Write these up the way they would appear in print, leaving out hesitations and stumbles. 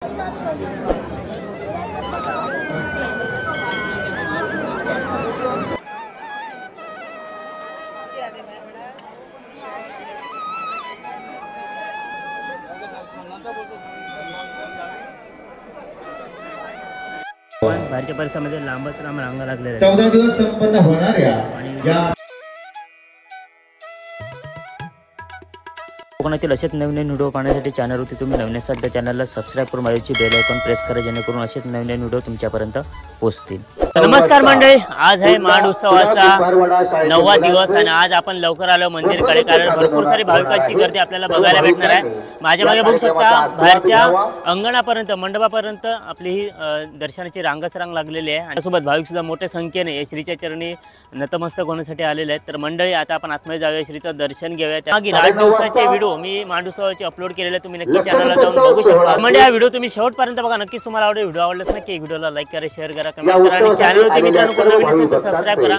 बाहेरच्या परिसरामध्ये लांबच लांब रांगा लागलेल्या 14 दिवस संपन्न होणाऱ्या या कोकणातील असेच नवीन व्हिडिओ पाहण्यासाठी चॅनलवरती तुम्ही नवीन असाल तर चॅनलला सबस्क्राइब करून बाजूची बेल आयकॉन प्रेस करा जेणेकरून असेच नवीन व्हिडिओ तुमच्यापर्यंत पोहोचतील। नमस्कार मंडळी, आज आहे मांड उत्सवाचा 9वा दिवस आणि आज आपण लवकर आलो मंदिरकडे कारण भरपूर सारी भाविकांची गर्दी आपल्याला बघायला भेटणार आहे। माझ्या मागे बघू शकता बाहेरच्या अंगणापर्यंत मंडपापर्यंत आपली ही दर्शनाची रांगच रांग लागलेली आहे आणि सोबत भाविक सुद्धा मोठ्या संख्येने या श्रीच्या चरणी नतमस्तक होण्यासाठी आलेले आहेत। तर मंडळी आता आपण आतमध्ये जाऊया, श्रीचं दर्शन घेऊया। त्यामागील 8 दिवसाचे व्हिडिओ मी मांड उत्सवाचे अपलोड केलेले, तुम्ही नक्की चॅनलला जाऊन बघू शकता। म्हणजे हा व्हिडिओ तुम्ही शेवटपर्यंत बघा, नक्कीच तुम्हाला आवडेल। व्हिडिओ आवडल्यास नक्की व्हिडिओला लाईक करा, शेअर करा, कमेंट करा आणि चॅनलवरती मित्रांनो कोण नवीन असेल तर सबस्क्राइब करा।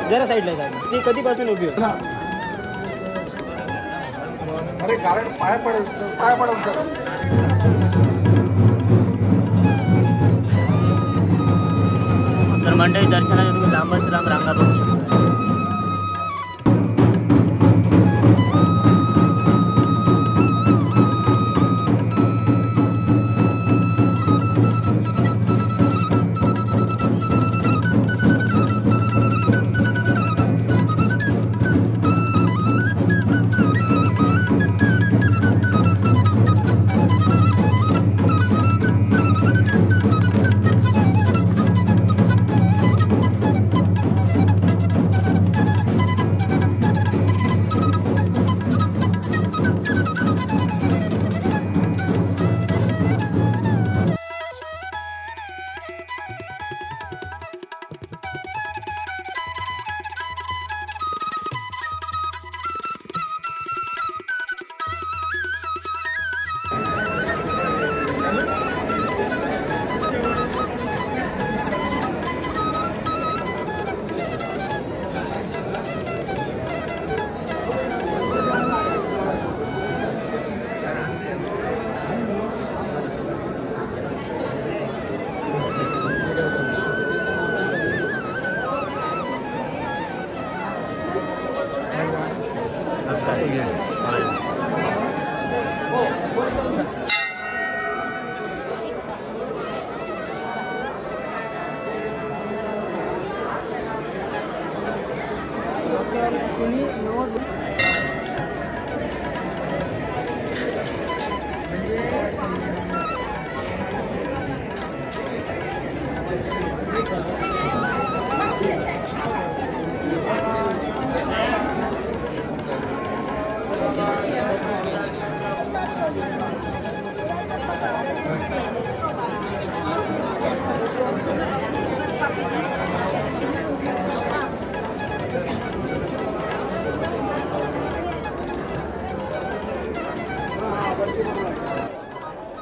जरा साईडला ती कधीपासून उभी होती? अरे कारण पाय पडेल तर मंडळी दर्शनाला तुम्ही लांबच लांब रांगा बघू शकता।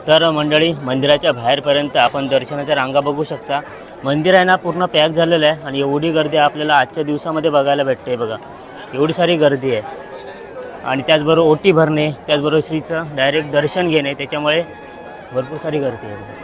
तर मंडळी मंदिराच्या बाहेरपर्यंत आपण दर्शनाच्या रांगा बघू शकता। मंदिर आहे ना पूर्ण पॅक झालेलं आहे आणि एवढी गर्दी आपल्याला आजच्या दिवसामध्ये बघायला भेटते। बघा एवढी सारी गर्दी आहे आणि त्याचबरोबर ओटी भरणे, त्याचबरोबर श्रीचं डायरेक्ट दर्शन घेणे, त्याच्यामुळे भरपूर सारी गर्दी आहे।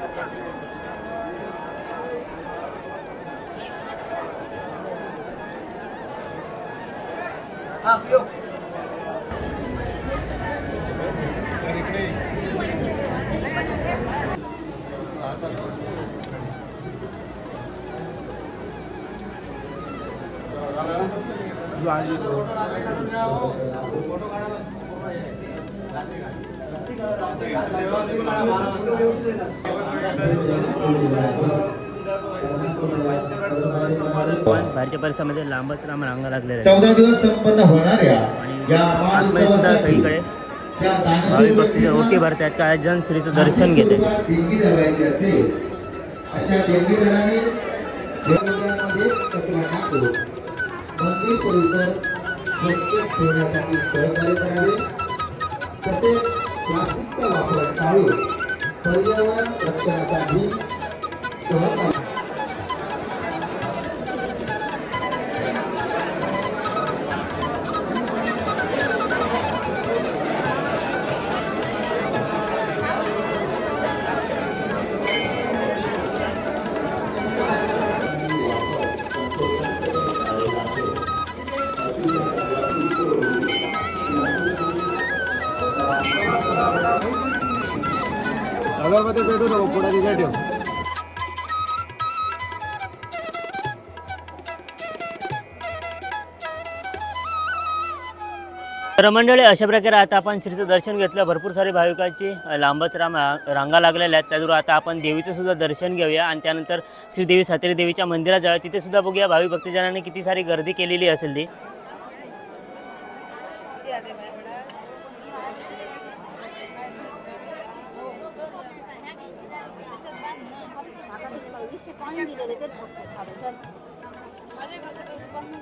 बाहेरच्या परिसरामध्ये लांबच लांब रांगा लागलेल्या 14 दिवस संपन्न होणाऱ्या या आतमध्ये सुद्धा सगळीकडे भाविक भक्तीचे ओटी भरतात, काही जण श्रीचं दर्शन घेतात। अशा देणगीदारांनी देवघरामध्ये कचरा टाकून मंदिर परिसर स्वच्छ ठेवण्यासाठी सहकार्य करावे तसेच प्लास्टिकचा वापर टाळून पर्यावरण रक्षणासाठी सहकार्य डब्यामध्ये भेटू नको पुढे तिथे ठेव. तर मंडळी अशा प्रकारे आता आपण श्रीचं दर्शन घेतलं. भरपूर सारी भाविकांची लांबच रांगा लागलेल्या आहेत. त्याचबरोबर आता आपण देवीचं सुद्धा दर्शन घेऊया आणि त्यानंतर श्रीदेवी सातेरी देवीच्या मंदिरात जाऊया. तिथे सुद्धा बघूया भाविक भक्तजनांनी किती सारी गर्दी केलेली असेल ती.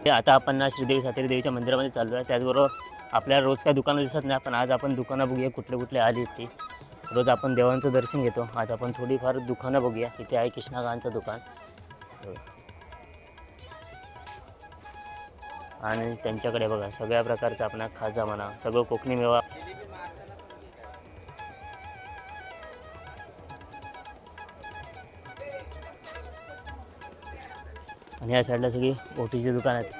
आता आपण ना श्रीदेवी सातेरी देवीच्या मंदिरामध्ये चाललो आहे. त्याचबरोबर आपल्याला रोज काय दुकानं दिसत नाही, पण आज आपण दुकानं बघूया कुठले कुठले आली ती. रोज आपण देवांचं दर्शन घेतो, आज आपण थोडीफार दुकानं बघूया. इथे आहे कृष्णाकांचं दुकान आणि त्यांच्याकडे बघा सगळ्या प्रकारचा आपला खाजा म्हणा सगळं कोकणी मेवा. आणि या साईडला सगळी ओटीची दुकान आहेत.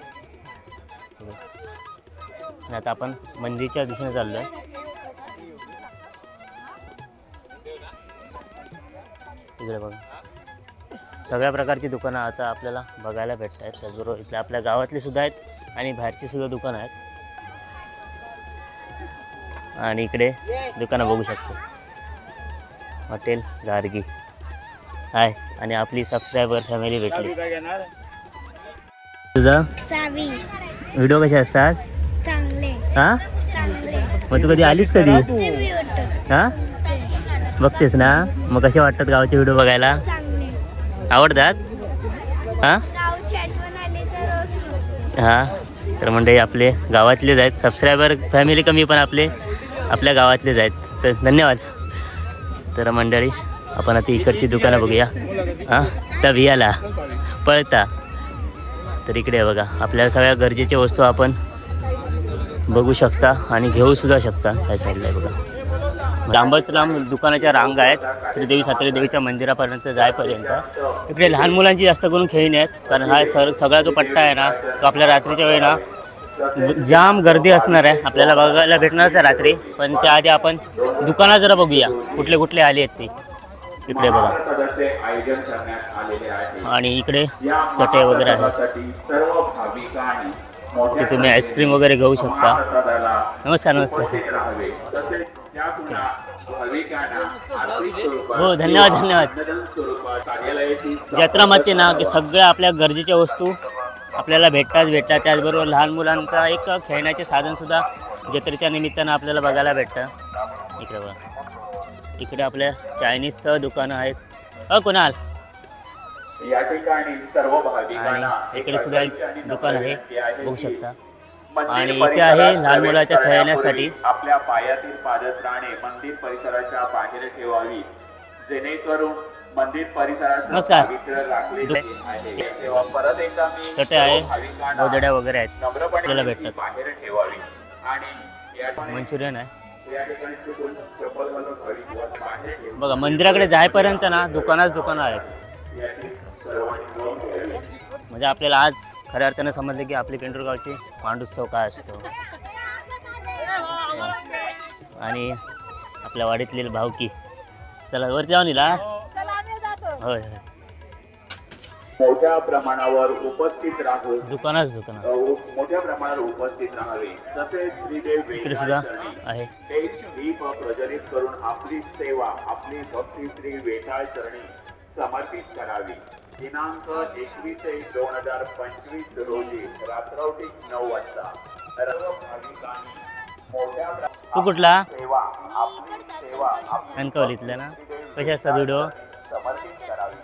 आणि आता आपण मंदिरच्या दिशेने चाललो आहे. इकडे बघा सगळ्या प्रकारची दुकानं आता आपल्याला बघायला भेटत आहेत. त्याचबरोबर इथल्या आपल्या गावातली सुद्धा आहेत आणि बाहेरची सुद्धा दुकानं आहेत. आणि इकडे दुकानं बघू शकतो. हॉटेल गार्गी आहे आणि आपली सबस्क्रायबर फॅमिली भेटली. तुझा व्हिडिओ कसे असतात? चांगले हां चांगले. मग तू कधी आलीस कधी? हां बघतेस ना. मग कसे वाटतात गावाचे व्हिडिओ बघायला? चांगले आवडतात? हां गावची आठवण आली तर रोज. हां तर म्हणजे आपले गावातलेच आहेत. सबस्क्रायबर फॅमिली कमी पण आपल्या गावातलेच आहेत. तर धन्यवाद. तर मंडळी आपण आता इकडची दुकानं बघूया. हां त्या वियाला पळता. तर इकडे बघा आपल्याला सगळ्या गरजेच्या वस्तू आपण बघू शकता आणि घेऊ सुद्धा शकता. ह्या साईडला बघा लांबच लांब दुकानाच्या रांगा आहेत श्रीदेवी सातेरी देवीच्या मंदिरापर्यंत जायपर्यंत. इकडे लहान मुलांची जास्त करून खेळणी आहेत, कारण हा सगळा जो पट्टा आहे ना तो आपल्या रात्रीच्या वेळी ना जाम गर्दी असणार आहे. आपल्याला बघायला भेटणारच आहे रात्री. पण त्याआधी आपण दुकानं जरा बघूया कुठले कुठले आले आहेत ते. इकडे बघा आणि इकडे चटई वगैरे आहे. ते तुम्ही आईस्क्रीम वगैरे घेऊ शकता. नमस्कार नमस्कार. हो धन्यवाद धन्यवाद. जत्रामध्ये ना की सगळ्या आपल्या गरजेच्या वस्तू आपल्याला भेटतात. त्याचबरोबर लहान मुलांचा एक खेळण्याचे साधनसुद्धा जत्रेच्या निमित्तानं आपल्याला बघायला भेटतं. इकडे बघा इकडे आपल्या चायनीजचं दुकानं आहेत. कुणाल या ठिकाणी सर्व आणि इकडे सुद्धा एक दुकान आहे बघू शकता. आणि इथे आहे लहान मुलाच्या खेळण्यासाठी. आपल्या पायातील पादत्राणे मंदिर परिसराच्या बाहेर ठेवावी जेणेकरून मंदिर परिसरात नमस्कार. परत एकदा मी चटे आहे गोदड्या वगैरे आहेत नम्रपणे आपल्याला भेटतात. बाहेर ठेवावी आणि मंचुरियन आहे या ठिकाणी चुकून चप्पल घालून बाहेर ठेवावी. बघा. मंदिराकडे जायपर्यंत ना दुकानं आहेत. म्हणजे आपल्याला आज खऱ्या अर्थानं समजलं की आपली पेंढूर गावची मांडोत्सव काय असतो आणि आपल्या वाडीतली भावकी. चला वरती जाऊन येईल. होय होय मोठ्या प्रमाणावर उपस्थित राहून दुकान मोठ्या प्रमाणावर उपस्थित राहावे. तसेच श्रीदेव इकडे सुद्धा आहे. दीप प्रज्वलित करून आपली सेवा आपली भक्ती श्री वेताळ चरणी समर्पित करावी. दिनांक 21/1/2025 रोजी रात्रौटी 9 वाजता सर्व भाविकांनी मोठ्या तू कुठला सेवा आपली सेवा कणकवलीतला ना? कसे असतात व्हिडिओ? समर्पित करावी.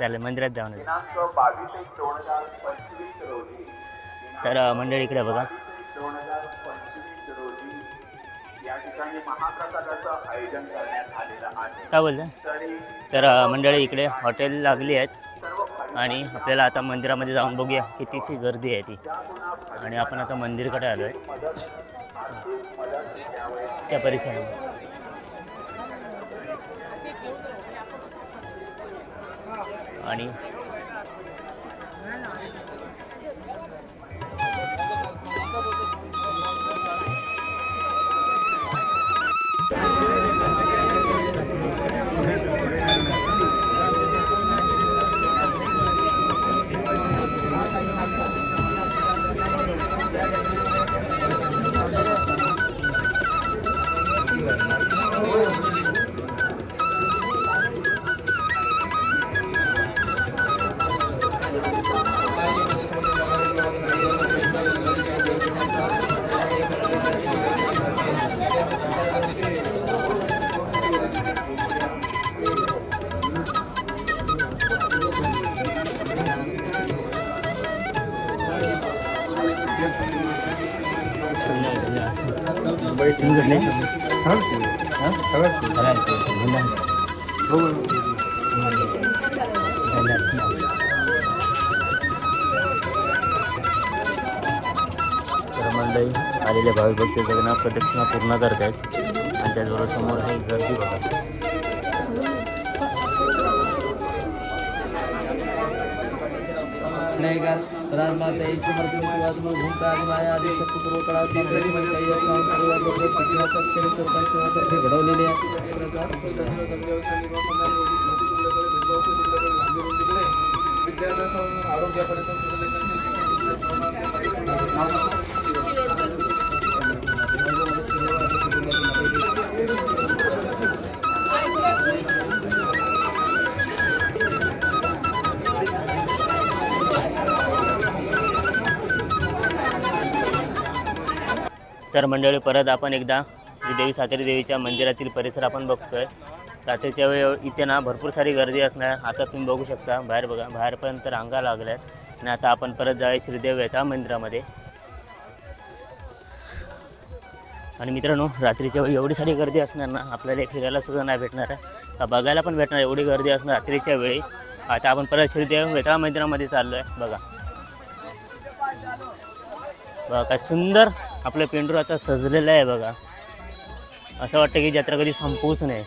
चालेल मंदिरात जाऊन येऊ. दिनांक 22/1/2025 रोजी तर मंडळी इकडे बघा 2025 रोजी या ठिकाणी महाप्रसादाचं आयोजन करण्यात आलेलं आहे. काय बोलतं. तरी तर मंडळी इकडे हॉटेल लागली आहेत आणि आपल्याला आता मंदिरामध्ये जाऊन बघूया कितीशी गर्दी आहे ती. आणि आपण आता मंदिरकडे आलो आहे त्या परिसरामध्ये. आणि मंडळी आलेल्या भाविक भक्त जगन्नाथ प्रदक्षिणा पूर्ण करत आहेत आणि त्याचबरोबर समोर ही गर्दी बघा. राजमाता समर्थ भूमका आणि माया आदी शक्तीपूर्वक घडवलेले तर मंडळी परत आपण एकदा श्रीदेवी सातेरी देवीच्या मंदिरातील परिसर आपण बघतोय. रात्रीच्या वेळी इथे ना भरपूर सारी गर्दी असणार. आता तुम्ही बघू शकता बाहेर बघा, बाहेरपर्यंत रांगा लागल्यात. आणि आता आपण परत जाऊया श्रीदेवी वेताळ मंदिरामध्ये. आणि मित्रांनो रात्रीच्या वेळी एवढी सारी गर्दी असणार ना आपल्याला फिरायला सुद्धा नाही भेटणार आहे, बघायला पण भेटणार एवढी गर्दी असणार रात्रीच्या वेळी. आता आपण परत श्रीदेवी वेताळ मंदिरामध्ये चाललो आहे. बघा बघा काय सुंदर आपलं पेंडूर आता सजलेलं आहे बघा. असं वाटतं की जत्रा कधी संपूच नाही.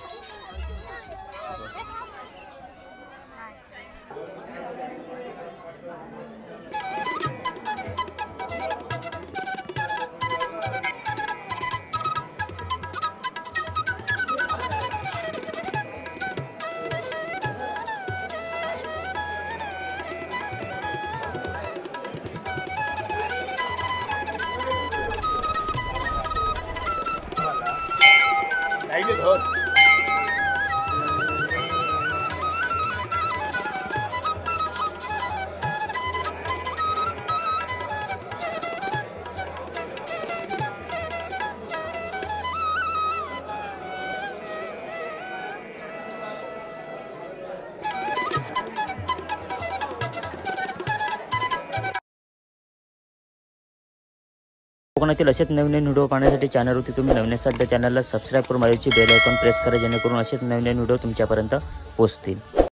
कोकणातील असेच नवीन व्हिडिओ पाहण्यासाठी चॅनलवरती तुम्ही नवीन असाल तर चॅनलला सबस्क्राईब करून माझ्याची बेल आयकॉन प्रेस करा जेणेकरून असेच नवीन व्हिडिओ तुमच्यापर्यंत पोहोचतील.